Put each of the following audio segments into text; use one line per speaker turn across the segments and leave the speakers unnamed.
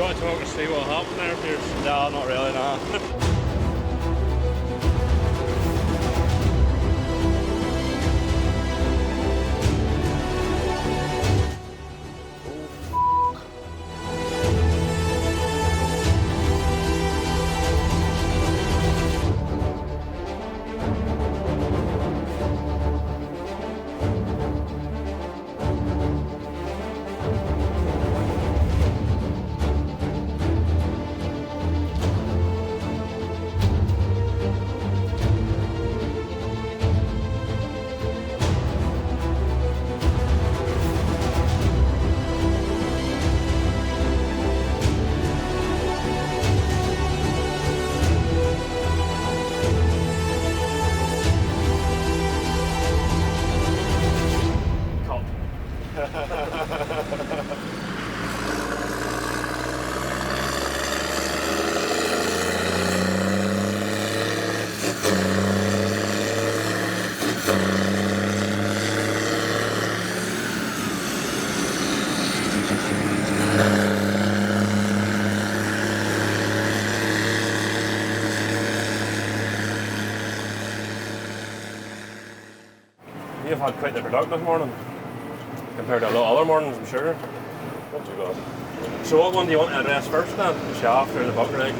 you want to talk and see what happened there, Pierce?
No, not really, nah.
You've had quite the productive morning compared to a lot of other mornings, I'm sure.
Not too bad.
So what one do you want to address first then? The shaft or the bucket rig?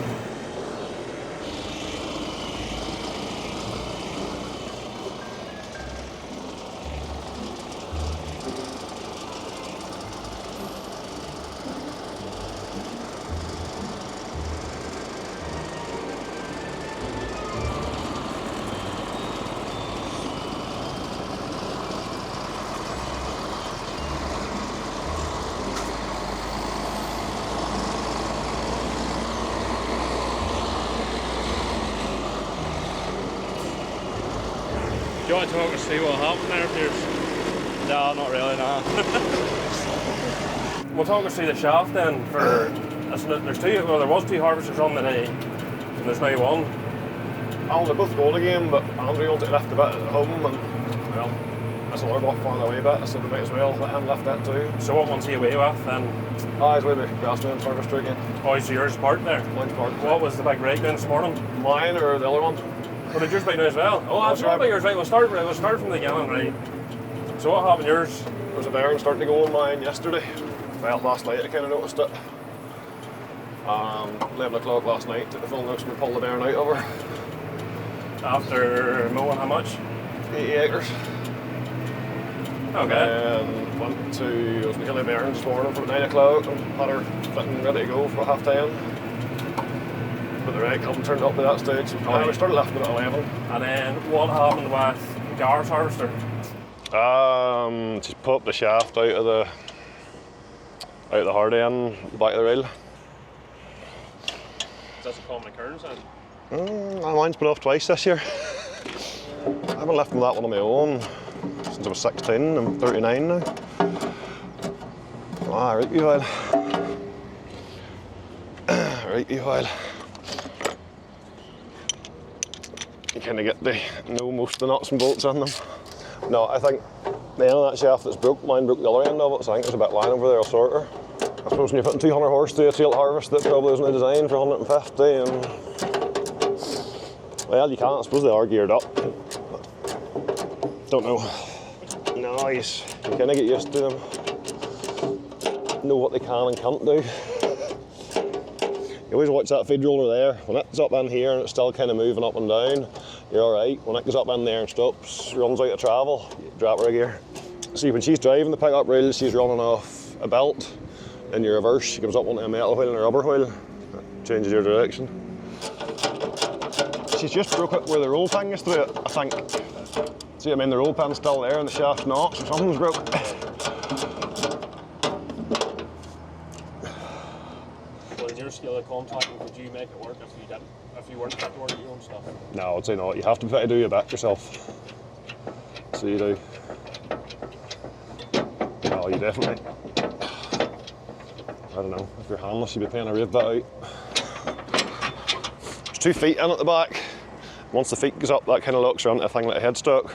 Do you want to talk and see what happened there, Pierce?
No, not really, nah.
We'll talk us through the shaft then. There's two. Well, there was two harvesters on today, and there's now one.
Oh, they're both going again, but Andrew wanted to lift a bit at home, and well, that's another block on the way bit, so we might as well let him lift that too.
So what one's he away with then?
Ah, he's with the GRASSMEN harvester again.
Oh, so yours part there?
Mine's part.
What was the big breakdown this morning?
Mine or the other one?
Well, did yours break down as well? Oh, that's right, yours, right. We'll start from the beginning, right. So what happened yours?
There was a bearing starting to go on mine yesterday. Well, last night I kind of noticed it. 11 o'clock last night, the phone looks me pull the bearing out of her.
After mowing how much?
80 acres.
Okay.
And went to, I was making the bearings this morning for 9 o'clock and had her fitting ready to go for 10:30. But the rag hadn't turned up by that stage.
Right.
We started lifting at 11.
And then what happened with Gar's harvester?
Just put the shaft out of the hard end, back of the rail.
That's a common occurrence then?
Mine's been off twice this year. I've been lifting that one on my own since I was 16. I'm 39 now. Ah, right, you while. Right, you while. You kind of get to know most of the nuts and bolts in them. No, I think the end of that shaft that's broke, mine broke the other end of it, so I think there's a bit of line over there, I'll sort her. I suppose when you're putting 200 horse to a tilt harvest that probably isn't designed for 150, and well, you can't. I suppose they are geared up. Don't know. Nice. You kind of get used to them. Know what they can and can't do. You always watch that feed roller there. When it's up in here and it's still kind of moving up and down, you're all right. When it goes up in there and stops, runs out of travel, you drop her a gear. See, when she's driving the pickup rail, she's running off a belt. In your reverse, she comes up onto a metal wheel and a rubber wheel. That changes your direction. She's just broke it where the roll thing is through it, I think. See, I mean, the roll pin's still there and the shaft's not, so something's broke.
Well, in your skill of contacting, could you make it work if you weren't fit to work your own stuff?
No, I'd say not. You have to be fit to do your bit yourself. So you do. No, you definitely. I don't know, if you're handless, you'd be paying a rave bit out. There's 2 feet in at the back. Once the feet goes up, that kind of locks around a thing like a headstock.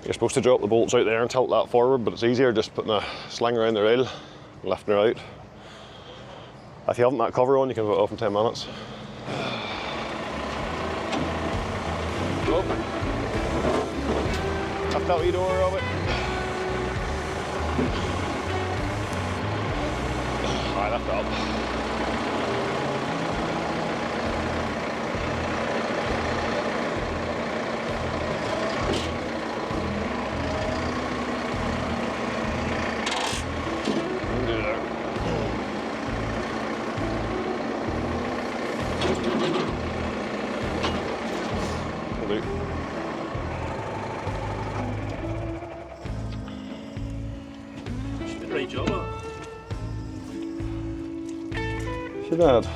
You're supposed to drop the bolts out there and tilt that forward, but it's easier just putting a sling around the rail and lifting her out. If you haven't that cover on, you can have it off in 10 minutes. Oh. Lift that wee door of it. Alright, lift it up.
Great job.
She did.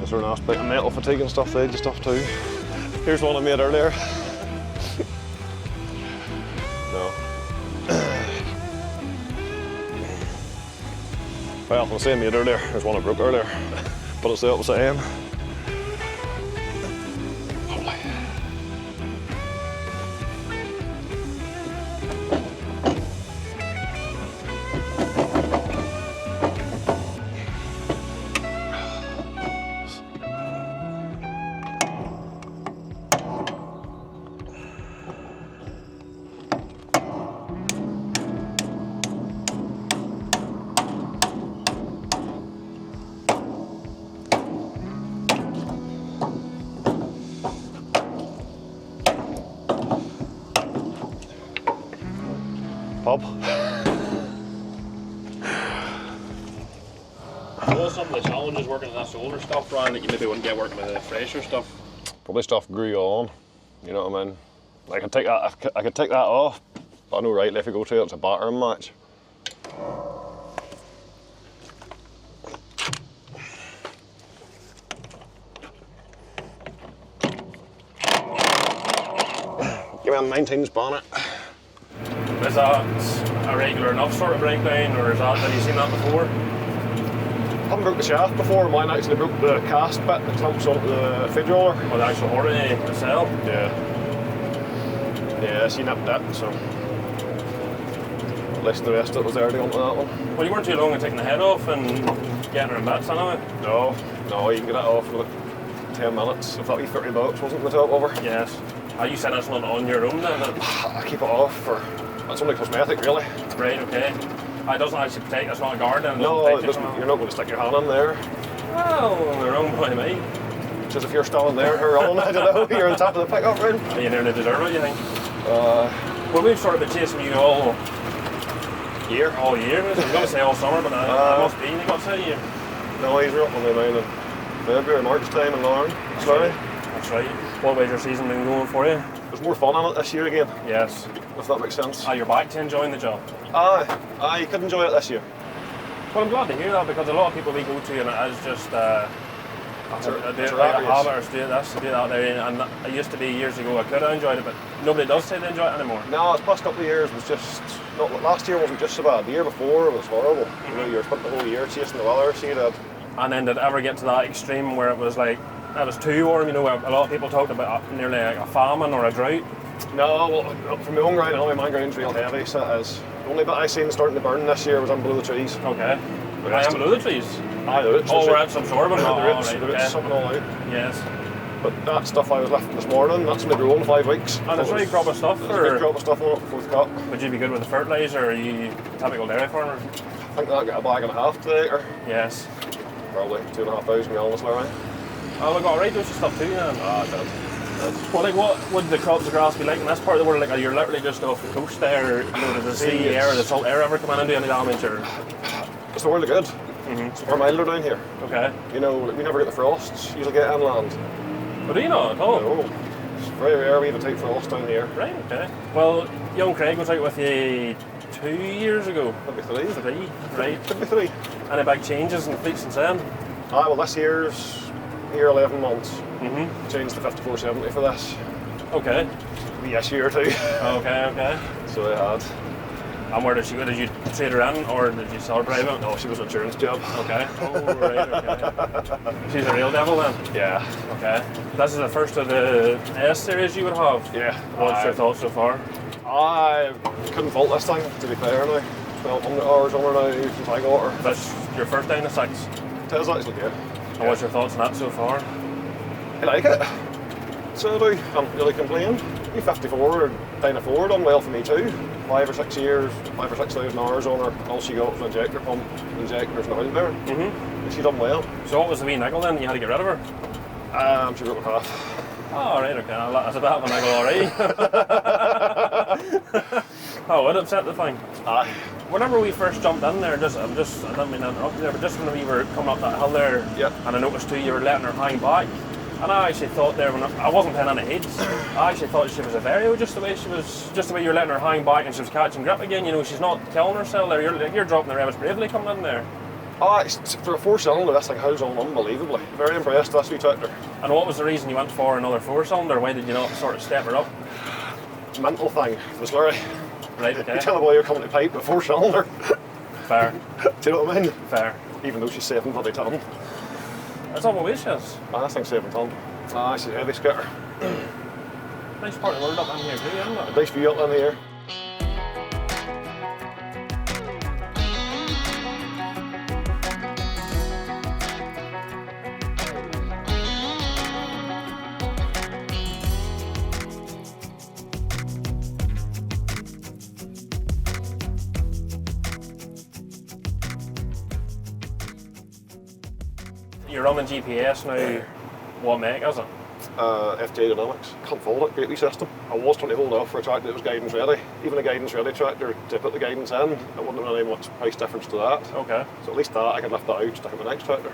Is there an aspect of metal fatigue and stuff, the edge stuff too? Here's one I made earlier. No. Well, I was saying made earlier, there's one I broke earlier, but it's the opposite end. Pub.
What are some of the challenges working on that older stuff, Ryan, that you maybe wouldn't get working with the fresher stuff?
Probably stuff grew on, you know what I mean? I could take that off, but I know rightly if you go to it, it's a battering match. Give me a 19-inch bonnet.
Is that a regular enough sort of breakdown, or is that, have you seen that before?
I haven't broke the shaft before, mine actually broke the cast bit that clamps onto the feed roller.
Or the actual horn itself?
Yeah. Yeah, she nipped that, so at least the rest of it was already onto that one.
Well, you weren't too long in taking the head off and getting her in bits anyway?
No, you can get that off in about 10 minutes. If that wee 30 bucks wasn't the top over.
Yes. Are you setting this one on your own then?
I keep it off for, it's only cosmetic really.
Right, okay. It doesn't actually protect, it's not a guard then?
No, it doesn't, you're not going to stick your hand in there.
Well, they're owned by me.
Because if you're standing there and her on, I don't know, you're on top of the pickup rim.
Are you nearly deserve it, you think? Well, we've sort of been chasing you all year. I was going to say all summer, but I must be, you got to say year.
No, he's up on my mind in February, March time in Lauren. Slurry.
That's right. What way's your season been going for you?
There's more fun in it this year again.
Yes.
If that makes sense.
You're back to enjoying the job?
You could enjoy it this year.
Well, I'm glad to hear that, because a lot of people we go to and it is just a habit or do this, do that there. And it used to be years ago I could have enjoyed it, but nobody does say they enjoy it anymore.
No, the past couple of years was just, last year wasn't just so bad. The year before it was horrible. You know, you're spent the whole year chasing the weather, so you did. And
then did it ever get to that extreme where it was like, it was too warm, you know, a lot of people talked about nearly like a famine or a drought? No, well, from my own ground, my ground's real heavy, so it is. The only bit I seen starting to burn this year was on below the trees. Okay. I am below the trees? Aye, the roots. Oh, where it's absorbing? The roots sucking all out. Yes. But that stuff I was lifting this morning, that's only grown 5 weeks. And there's a big crop of stuff? There's a big crop of stuff on it before the cut. Would you be good with the fertiliser, or are you typical dairy farmer? I think I'll get a bag and a half today, or? Yes. Probably 2,500 gallons, Slurry. Oh, we got a right dose of stuff too then? Ah, it did. Well, like, what would the crops of grass be like in this part of the world? Like, you're literally just off the coast there, you know, does the sea air, the salt air ever come in and do any damage, or? It's the world of good. It's far milder down here. Okay. You know, we never get the frosts, usually get inland. But do you not at all? No. It's very rare we have a tight frost down here. Right, okay. Well, young Craig was out with you 2 years ago. Could be 3. 3, right. Could be 3. Any big changes in the fleet since then? Well, this year's 11 months. Changed to 5470 for this. Okay. This year too. Okay. So I had. And where did she go? Did you trade her in, or did you sell her private? No, she was an insurance job. Okay. Oh, right, okay. She's a real devil then? Yeah. Okay. This is the first of the S series you would have? Yeah. What's your thoughts so far? I couldn't fault this thing, to be fair now.
1,200 hours on her now since I got her.
That's your first down to 6.
It is actually, yeah.
And what's your thoughts on that so far?
I like it. So I do. Can't really complain. Be 54 down to 4 done well for me too. 5 or 6 years, 5 or 6,000 hours on her. All she got was an injector pump, injectors and a oil bearing. And she done well.
So what was the wee niggle then? You had to get rid of her?
She broke her half.
Oh, right, okay. That's a bit of a niggle already. Oh, it upset the thing.
Aye.
Whenever we first jumped in there, I don't mean to interrupt you there, but just when we were coming up that hill there, and I noticed too you were letting her hang back, and I actually thought there, when I wasn't paying any heed, I actually thought she was a Vario, just the way you were letting her hang back and she was catching grip again. You know, she's not killing herself there. You're dropping the revs bravely coming in there.
For a 4-cylinder, this thing holds on unbelievably. Very impressed with this wee tractor.
And what was the reason you went for another 4-cylinder? Why did you not sort of step her up?
Mental thing, the Slurry.
Right, okay.
You tell a boy you're coming to pipe with 4-cylinder.
Fair.
Do you know what I mean?
Fair.
Even though she's 7 bloody ton.
That's all my weight she is.
This thing's 7 ton. She's a heavy skitter.
Nice part of the world up in here too, isn't it?
A nice view up in here.
You're running GPS now. What make is it?
FJ Dynamics. Can't fault it, great wee system. I was trying to hold off for a tractor that was guidance ready. Even a guidance ready tractor, to put the guidance in, it wouldn't have really much price difference to that.
Okay.
So at least that, I could lift that out, stick it in the next tractor.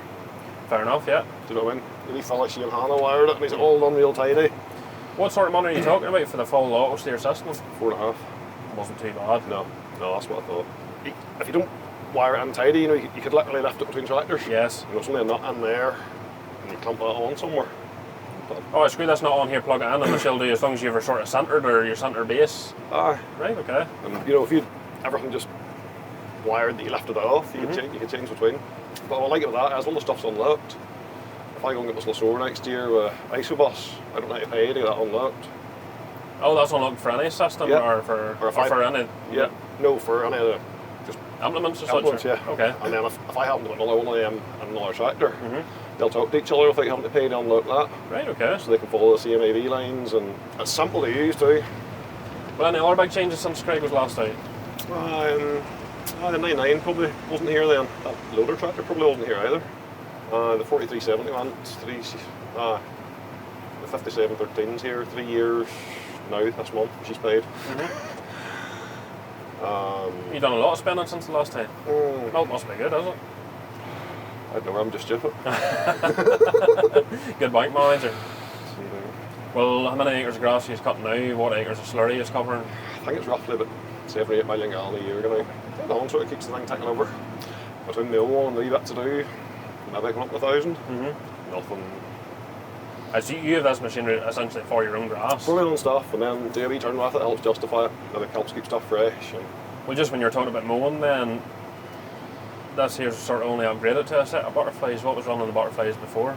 Fair enough, yeah.
Do you know what I mean? The wee fella, she and Hannah wired it, and he's all done real tidy.
What sort of money are you talking about for the full auto steer system?
4.5.
Wasn't too bad.
No, that's what I thought. If you don't wire it in tidy, you know, you could literally lift it between tractors.
Yes.
You know, it's only a nut in there, and you clamp that on somewhere. But
oh, screw that's not on here, plug it in, and she'll do as long as you're sort of centred or your centre base.
Aye.
Right, okay.
And you know, if you everything just wired that you lifted it off, you could change between. But what I like about that is all the stuff's unlocked. If I go and get my Slurry next year with Isobus, I don't have to pay to get that unlocked.
Oh, that's unlocked for any system or for any?
Yeah, no, for any of the just
implements or
implements,
such?
Yeah.
Okay.
And then if I happen to get another one of them and another tractor, they'll talk to each other without having to pay to unlock that.
Right, okay.
So they can follow the same AV lines, and it's simple to use too.
Well, any other big changes since Craig was last out?
The 99 probably wasn't here then. That loader tractor probably wasn't here either. The 4370 went the 5713's here 3 years now this month. She's paid.
You've done a lot of spending since the last time. Well, it must be good, hasn't it?
I don't know, I'm just stupid.
Good bank manager. Well, how many acres of grass are you cutting now? What acres of slurry is covering?
I think it's roughly about 7 or 8 million gallon a year now. The one sort of keeps the thing ticking over. Between the old one and the wee bit to do, maybe coming up to 1,000. Nothing.
So you have this machinery essentially for your own grass?
For my own stuff, and then do a wee turn with it helps justify it. And it helps keep stuff fresh. And
well, just when you're talking about mowing then, this here's sort of only upgraded to a set of butterflies. What was running the butterflies before?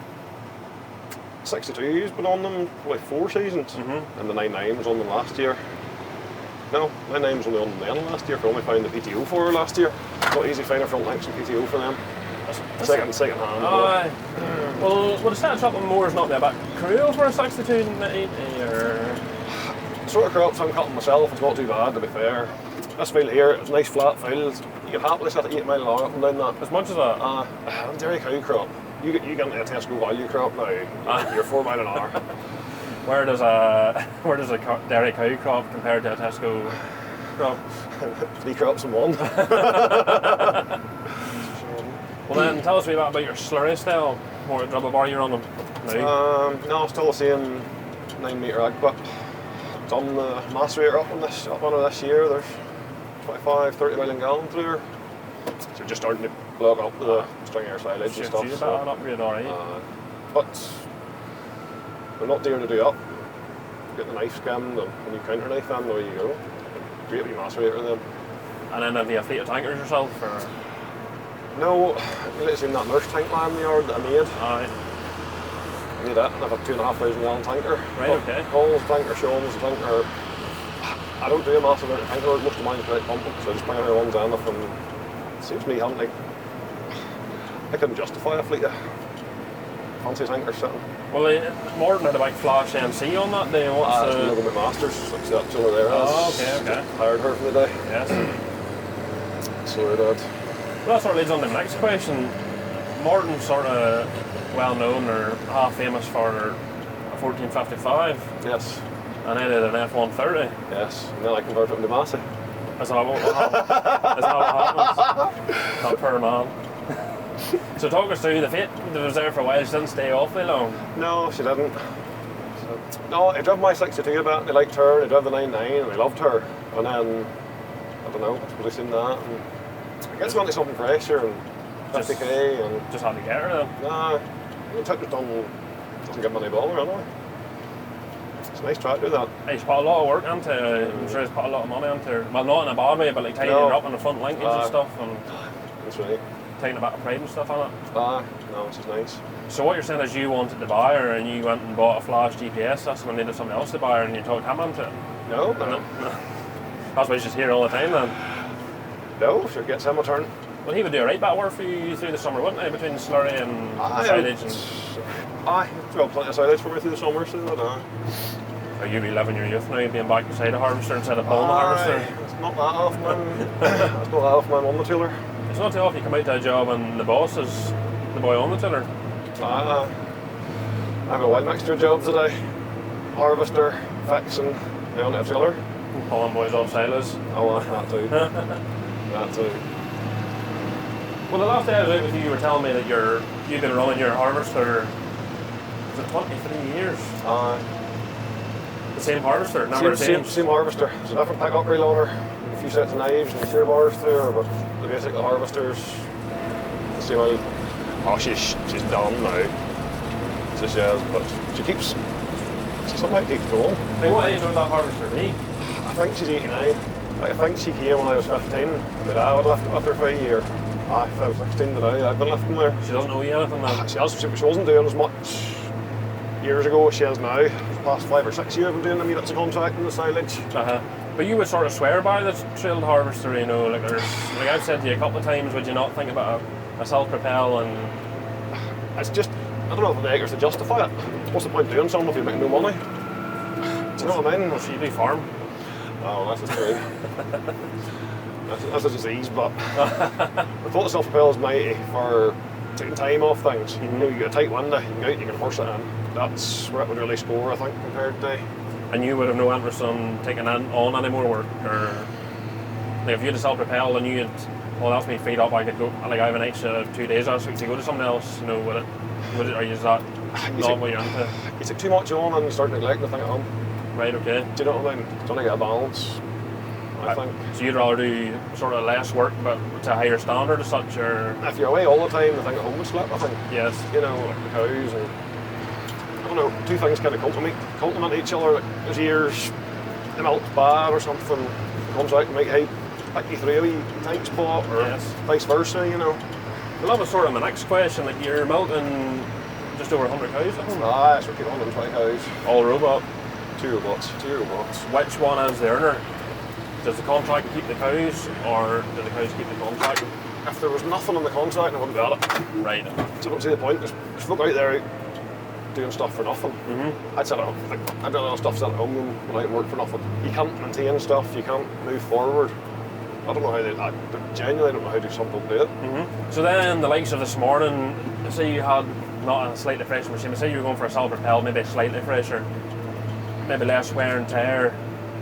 62's been on them for like 4 seasons, and the 99 was on them last year. No, 99 was only on them then last year, for I only found the PTO for her last year. Not easy finding front links and PTO for them. Second hand.
Well, the set up on mowers not be a bit cruel for a 62 or?
Sort of crops I'm cutting myself, it's not too bad to be fair. This field here, it's a nice flat field. You can happily set it 8 mile long up and down that.
As much as that?
Dairy cow crop. You get into a Tesco value crop now, you're 4 mile an hour.
Where does a dairy cow crop compare to a Tesco crop?
3 crops in one.
Well then, tell us a bit about your slurry style. What dribble bar you're on them now?
No, still the same 9 metre ag whip. Done the Massey up on this year. There's 25-30 million gallon through her. So we're just starting to block up the string air silage and stuff.
So an upgrade, alright.
But we're not daring to do up. Get the knife skimmed and a new counter knife in, there you go. Great wee macerator then.
And then have you a fleet of tankers yourself? Or?
No, I really seen that nurse tank line in the yard that I made.
Aye.
I made that, and I've a 2,500 gallon tanker.
Right, okay.
Paul's tanker, Sean's tanker. I don't do a massive amount of tanker work. Most of mine is quite pumping, so I just bring in ones in if it seems to me having like, I couldn't justify a fleet of fancy tankers sitting.
Well, Morton had a big flash MC on that day.
What's the look at my masters, like that over there.
Oh, okay.
Hired her for the day.
Yes.
So I did.
Well, that sort of leads on to the next question. Morton's sort of well known or half famous for a 1455.
Yes.
And I did an F130.
Yes. And then I converted it into Massey.
Is that what happened? Is that what happens? That poor man. So talk us through the Fate that was there for a while. She didn't stay awfully long.
No, she didn't. So, no, I drove my 62 a bit. They liked her. They drove the 99 and they loved her. And then, I don't know, I suppose I seen that. And I guess I wanted something fresher and 50k and...
Just had to get her then?
Nah, the tractor's doesn't give me any bother anyway. It's a nice tractor that.
He's put a lot of work into it. I'm sure he's put a lot of money into her. Well, not in a bad way, but like tidying her up on the front linkage and stuff. And
that's right.
Taking a bit of pride and stuff on it.
No, it's just nice.
So what you're saying is you wanted to buy her and you went and bought a flash GPS system and needed something else to buy her and you talked him into it?
No.
That's why he's just here all the time then?
No, sure gets him a turn.
Well, he would do a right bit of work for you through the summer, wouldn't he? Between Slurry and silage and...
Well, plenty of silage for me through the summer, so
Are you reliving your youth now, being back beside a harvester instead of pulling the harvester?
It's not that often. It's not that often I'm on the tiller.
It's not too often you come out to a job and the boss is the boy on the tiller.
I have a wild mixture of jobs today. Harvester, fixing, on a tiller.
Pulling boys off silos.
Oh, that too. That too.
Well, the last day I was out with you, you were telling me that you've been running your harvester for 23 years. The same harvester, never changed.
Same harvester. It's a different pickup reel on her. A few sets of knives and shear bars through her, but the basic harvester's the same old. Oh, she's done now. So she is, but she somehow keeps going.
Hey, what age would that harvester be?
I think she's 89. I think she came when I was 15. My dad would lift it after 5 years. If I was 16 today, I've been lifting there.
She doesn't know you anything then?
She wasn't doing as much years ago as she is now. The past 5 or 6 years I've been doing the minutes of contract and the silage.
But you would sort of swear by the trailed harvester, you know, like I've said to you a couple of times, would you not think about a self-propel and...
It's just, I don't know if the acres to justify it. What's the point of doing something if you're making no money? Do you know what I mean?
Well, she do farm.
Oh, that's just true. That's a disease, but I thought the self-propel is mighty for taking time off things. You know, you get a tight window, you can go out, you can force it in. That's where it would really score, I think, compared to...
And you would have no interest in taking on any more work, or like if you had a self-propel and you had, well, that's me feed up, I could go, like I have an extra 2 days last week to go to something else, you know, would it, or is that not what you're into?
You take too much on and you start neglecting the thing at home.
Right, okay.
Do you know what I mean? You're trying to get a balance, I think.
So you'd rather do sort of less work but to a higher standard as such, or?
If you're away all the time, the thing at home would slip, I think.
Yes.
You know, like the cows and... I don't know, two things kind of complement each other. Like there's years the milk's bad or something, comes out and make hay, pick you through a wee tank spot, or vice versa, you know.
Well, that was sort of my next question. Like you're milking just over 100 cows at home?
It's working 120 cows.
All robot?
Two robots.
Which one is the earner? Does the contract keep the cows, or do the cows keep the contract?
If there was nothing in the contract, I wouldn't got it.
Right.
So I don't see the point. There's folk out there doing stuff for nothing. I'd sit at home. I'd rather have stuff set at home than when I work for nothing. You can't maintain stuff. You can't move forward. I don't know how I genuinely don't know how to do something to do it.
So then, the likes of this morning, say you had not a slightly fresher machine, but say you were going for a self-propel, maybe slightly fresher, maybe less wear and tear.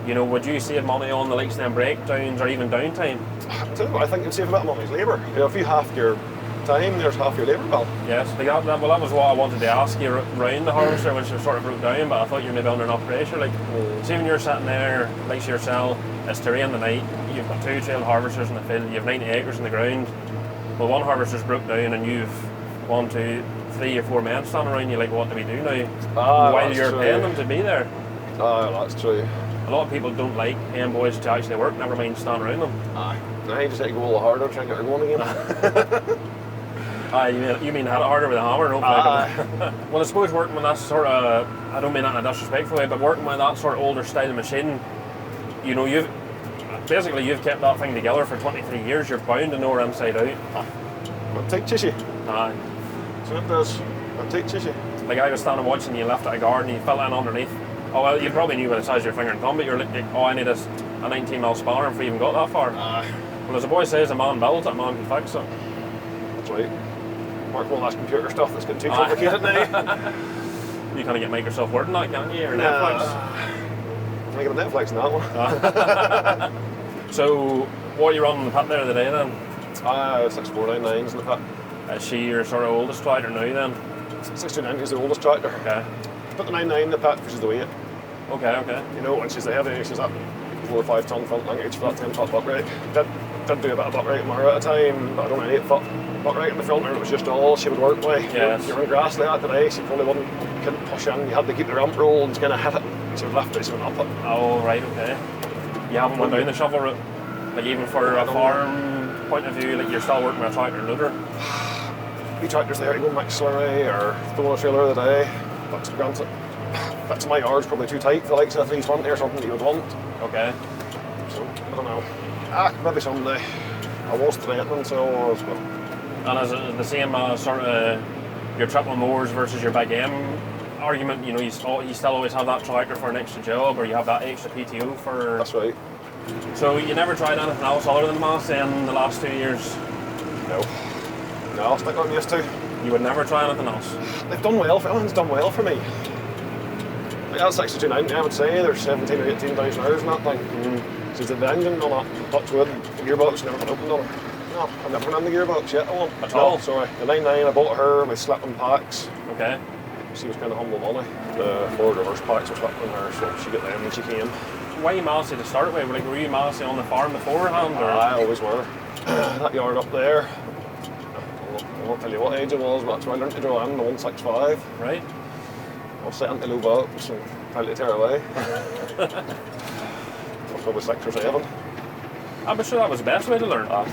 You know, would you save money on the likes of them breakdowns or even downtime?
I think you'd save a bit of money's labour. You know, if you half your time, there's half your labour bill.
Yes, well that was what I wanted to ask you around the harvester, which sort of broke down, but I thought you were maybe under enough pressure. Like, see when you're sitting there, like yourself, it's to rain the night, you've got 2 trail harvesters in the field, you have 90 acres in the ground. Well, one harvester's broke down and you've 1, 2, 3 or 4 men standing around you, like, what do we do now? While you're paying them to be there.
That's true.
A lot of people don't like paying boys to actually work, never mind stand around them.
Now you just have to go a little harder, try and get her going again.
You mean hit it harder with a hammer? No Well, I suppose working with that sort of, I don't mean that in a disrespectful way, but working with that sort of older style of machine, you know, you've kept that thing together for 23 years. You're bound to know her inside out.
It teaches you.
Aye.
So it does. It teaches you.
Like I was standing watching you left at a garden, you fell in underneath. Oh well, you probably knew by the size of your finger and thumb, but you're like, oh, I need a 19mm spanner if we even got that far. Well, as a boy says, a man builds, a man can fix it.
That's right. Mark all that computer stuff that's getting too complicated now.
You kind of get Microsoft Word in that, can't you? Or Netflix?
I get a Netflix in that one.
So, what are you running in the pit there today then?
6499s in the pit.
Is she your sort of oldest tractor now then?
6290 is the oldest tractor.
Okay.
Put the 99 in the pit, which is the weight.
Okay.
You know, when she's the heavy, she's up 4 or 5 ton front linkage for that 10 foot buck rate. Did do a bit of buck rate in her at a time, but I don't know, 8 foot buck rate in the front, and it was just all she would work with.
Yes.
If you were in grass like that today, she probably couldn't push in. You had to keep the ramp roll and kind of hit it. She would lift it, she would up it.
Oh, right, okay. You haven't went down the shovel route? Like even for a farm point of view, like you're still working with a tractor and loader?
Wee tractors there to go mix slurry or throw a trailer of the day. But granted, bits of my yard's probably too tight for the likes of a 320 or something that you would want.
Okay.
So, I don't know. Maybe someday. I was threatening, so I was, but...
And is it the same sort of your triple mowers versus your big M argument? You know, you still always have that tractor for an extra job, or you have that extra PTO for...
That's right.
So you never tried anything else other than Massey in the last 2 years?
No, I'll stick what I'm used to.
You would never try anything else?
They've done well, everyone's done well for me. Like that 6290, I would say, there's 17 or 18,000 hours in that thing. She's the engine on it, touch wood, the gearbox never been opened on her. No, I've never been in the gearbox yet, I won't.
At all?
Sorry. The 99, I bought her with slipping packs.
Okay.
She was kind of humble money. The Ford reverse packs were slipping in her, so she got them when she came.
Why Massey to start with? Like, were you Massey on the farm beforehand? Or?
I always were. That yard up there, I won't tell you what age it was, but that's where I learned to draw in the 165.
Right.
I was set into low box and tried to tear away. Probably 6 or 7.
I'm sure that was the best way to learn. I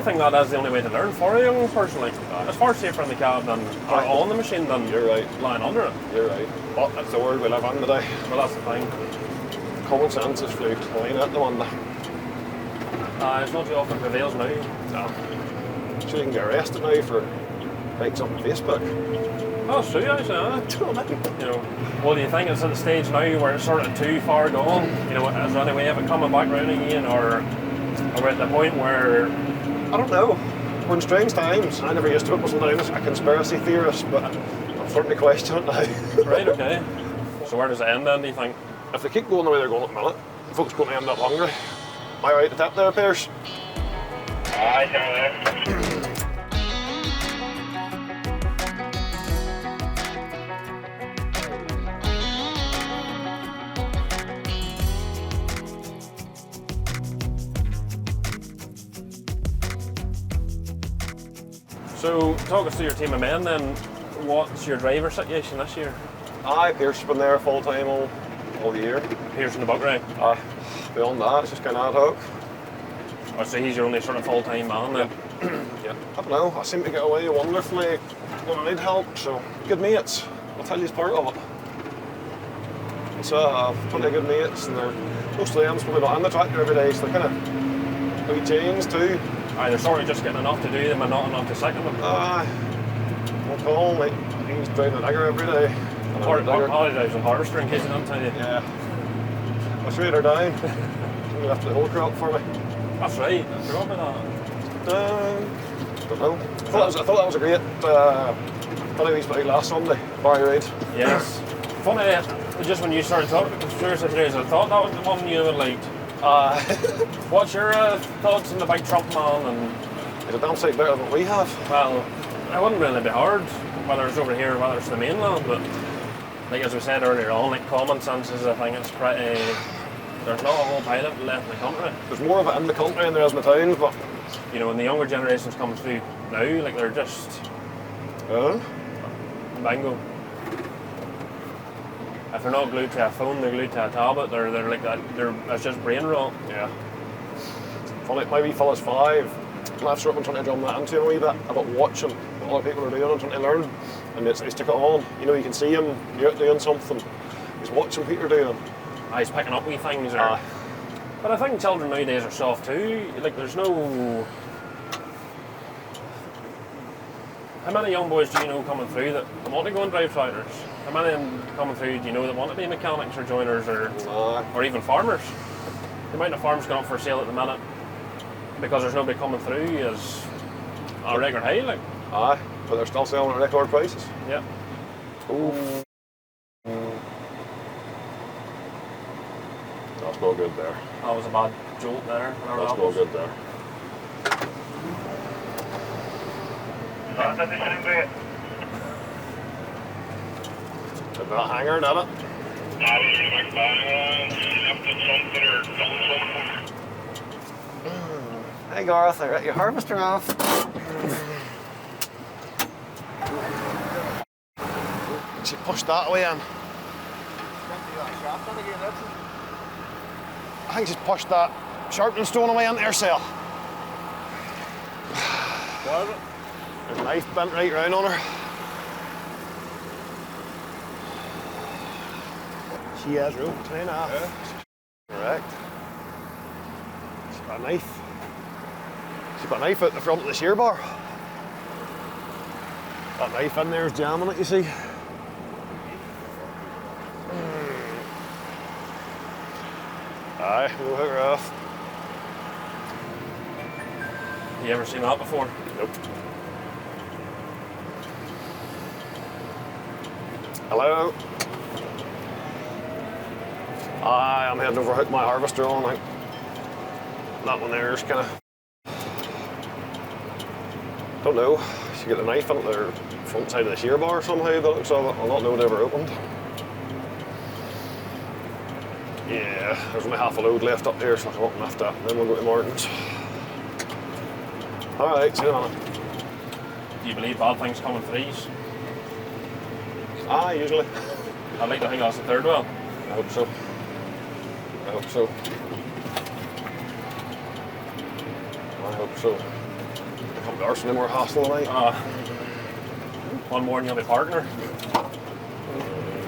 think that is the only way to learn for a young person. Like, it's far safer in the cab than or on the machine than
You're right.
lying under it.
You're right. But that's the world we live in today.
Well, that's the thing.
Common sense is flew clean at the one.
It's not too often prevails now.
No. Sure, you can get arrested now for writing something on Facebook.
Oh, it's true, actually. You know, well, do you think it's at the stage now where it's sort of too far gone? You know, is there any way of it coming back round again, or we're at the point where...
I don't know. We're in strange times. I never used to put myself down as a conspiracy theorist, but I'm starting to question it now.
Right, okay. So where does it end then, do you think?
If they keep going the way they're going at the minute, folks going to end up hungry. Am I right to tap there, Pierce?
Aye, there.
So, talk us through your team of men then. What's your driver situation this year?
Pierce has been there full time all year.
Pierce in the buck right?
Beyond that, it's just kind of ad hoc.
Oh, so he's your only sort of full-time man then?
Yeah. I don't know, I seem to get away wonderfully when I need help, so good mates. I'll tell you, it's part of it. So plenty of good mates, and most of them probably not in the tractor every day, so they're kind of wee chains too.
They're sort of just getting enough to do them and not enough to sicken them.
Won't call him, like, he's driving a digger every day.
Apologise with harvester in case I don't tell you.
Yeah. I'll show you her down. You left the whole crop for me.
That's right, I forgot about that.
Don't know. I thought that was a great funny wee spike last Sunday, Barry Reid.
Yes. Funny, just when you started talking about conspiracy theories, I thought that was the one you would like. What's your thoughts on the big Trump man? And
It's a damn sight better than what we have.
well, it wouldn't really be hard, whether it's over here or whether it's the mainland, but like as we said earlier on, like common sense is I think it's pretty... There's not a whole pile of it left in the country.
There's more of it in the country than there is in the towns, but...
You know, when the younger generations come through now, like they're just... Bingo. If they're not glued to a phone, they're glued to a tablet, they're like that, it's just brain rot.
Yeah. Funny, my wee fella's 5. I've sort of been trying to drum that into him a wee bit about watching what other people are doing and trying to learn. And he's took it on. You know, you can see him, you're out doing something. He's watching what you're doing.
He's picking up wee things. Or... But I think children nowadays are soft too. Like, there's no... How many young boys do you know coming through that want to go and drive tractors? How many of them coming through do you know that want to be mechanics or joiners or even farmers? The amount of farms going up for sale at the minute because there's nobody coming through is a record high, like.
Aye, but they're still selling at record prices.
Yeah.
Oof. That's no good there.
That was a bad jolt there.
That's no good there.
That's the same way.
Did that hanger, did it?
I was in my bag, lifted something or done something.
Hey Gareth, I got your harvester off. She pushed that away in. I think she's pushed that sharpening stone away into herself.
What is it?
There's a knife bent right round on her. She has rope, 10.5. Yeah. Correct. She's got a knife. She's got a knife out the front of the shear bar. That knife in there is jamming it, you see. Aye, we'll hook her off.
You ever seen that before?
Nope. Hello? Aye, I'm heading over to hook my harvester on. That one there is kind of... Don't know. She got the knife in the front side of the shear bar somehow, but looks of it. I'll not know it ever opened. Yeah, there's only half a load left up here, so I'll come up and lift that, and then we'll go to Martin's. Alright, see you in a minute.
Do you believe bad things come in threes?
Aye, usually.
I'd like to think that's the third one.
I hope so. I hope so. I hope so. I can't be arsed any more hassle tonight.
One more and you'll be partner.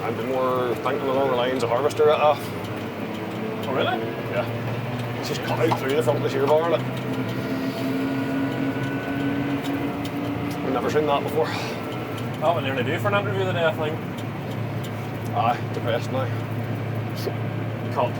I'd be more thinking along the lines of harvester it off.
Oh really?
Yeah. It's just cut out through the front of the shear bar. Like. I've never seen that before.
That will nearly do for an interview today, I think.
Aye, depressed now.
Cut.